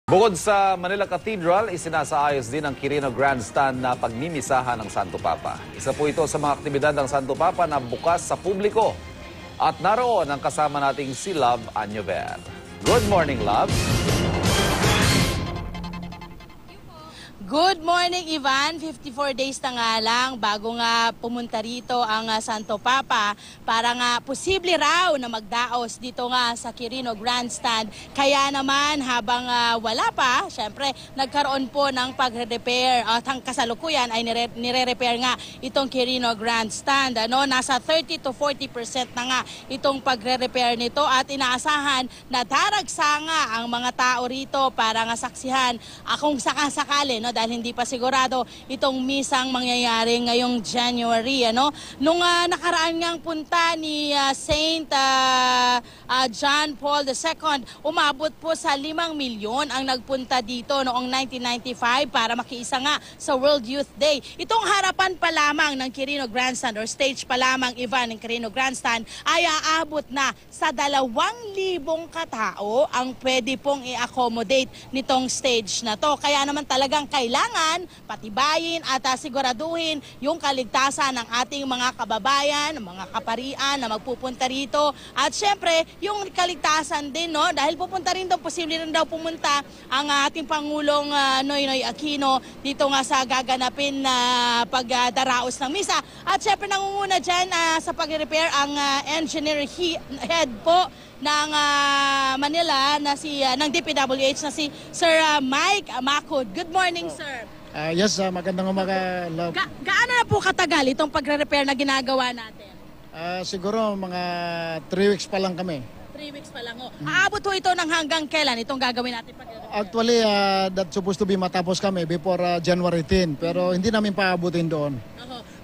Bukod sa Manila Cathedral, isinasaayos din ang Quirino Grandstand na pagmimisahan ng Santo Papa. Isa po ito sa mga aktibidad ng Santo Papa na bukas sa publiko. At naroon ang kasama nating si Love Anyover. Good morning, Love. Good morning, Ivan. 54 days na nga lang bago nga pumunta rito ang Santo Papa para nga posible raw na magdaos dito nga sa Quirino Grandstand. Kaya naman habang wala pa, syempre nagkaroon po ng pagre-repair at ang kasalukuyan ay nire-repair nga itong Quirino Grandstand. Nasa 30 to 40% na nga itong pagre-repair nito at inaasahan na daragsa nga ang mga tao rito para nga saksihan kung sakasakali, dahil hindi pa sigurado itong misang mangyayari ngayong January. Nung nakaraan ngang punta ni Saint John Paul II, umabot po sa 5 milyon ang nagpunta dito noong 1995 para makiisa nga sa World Youth Day. Itong harapan pa lamang ng Quirino Grandstand or stage pa lamang, Ivan, ng Quirino Grandstand ay aabot na sa 2,000 katao ang pwede pong i-accommodate nitong stage na to. Kaya naman talagang kailangan patibayin at siguraduhin yung kaligtasan ng ating mga kababayan, mga kaparian na magpupunta rito. At syempre, yung kaligtasan din, dahil pupunta rin daw, posible rin daw pumunta ang ating Pangulong Noynoy Aquino dito nga sa gaganapin na pagdaraos ng misa. At syempre, nangunguna dyan sa pag-repair ang engineer head po ng Manila na ng DPWH na si Sir Mike Macud. Good morning, sir. Yes, magandang umaga, Love. Gaano na po katagal itong pagre-repair na ginagawa natin? Siguro mga 3 weeks pa lang kami. 3 weeks pa lang. Aabot po ito ng hanggang kailan itong gagawin natin pag-repair? Actually, that's supposed to be matapos kami before January 10. Pero hindi namin paabutin doon.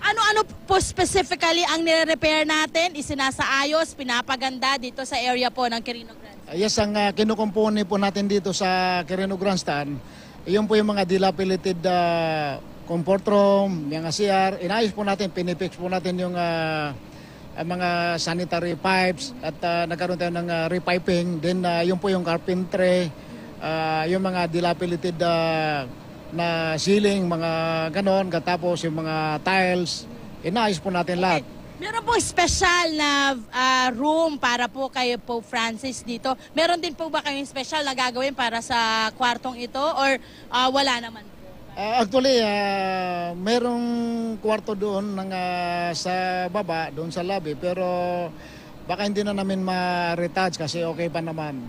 Ano po specifically ang nire-repair natin? Isinasaayos, pinapaganda dito sa area po ng Quirino Grandstand? Yes, ang kinukumpuni po natin dito sa Quirino Grandstand, yun po yung mga dilapidated comfort room, mga CR. Inayos po natin, pinipix po natin yung mga sanitary pipes at nagkaroon tayo ng repiping. Then yun po yung carpentry, yung mga dilapidated na ceiling, mga ganon, tapos yung mga tiles, inayos po natin lahat. Meron po special na room para po kay Pope Francis dito. Meron din po ba kayong special na gagawin para sa kwartong ito or wala naman? Actually, merong kwarto doon sa baba, doon sa lobby, pero baka hindi na namin ma-retouch kasi okay pa naman.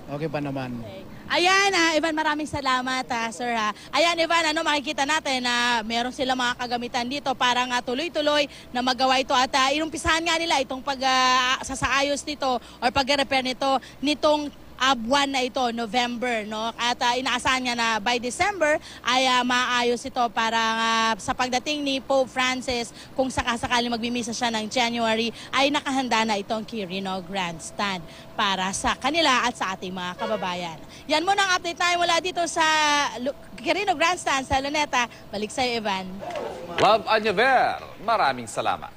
Okay pa naman. Okay. Ayan, Ivan, maraming salamat, sir. Ayan, Ivan, makikita natin na meron silang mga kagamitan dito para nga tuloy-tuloy na magawa ito. At inumpisahan nga nila itong pag-sasaayos nito or pag-repair nito nitong buwan na ito, November. At inaasahan nga na by December ay maayos ito para sa pagdating ni Pope Francis, kung sakasakali magbimisa siya ng January, ay nakahanda na itong Quirino Grandstand para sa kanila at sa ating mga kababayan. Yan muna ang update tayo mula dito sa Quirino Grandstand sa Luneta. Balik sa'yo, Ivan. Love Anyover, maraming salamat.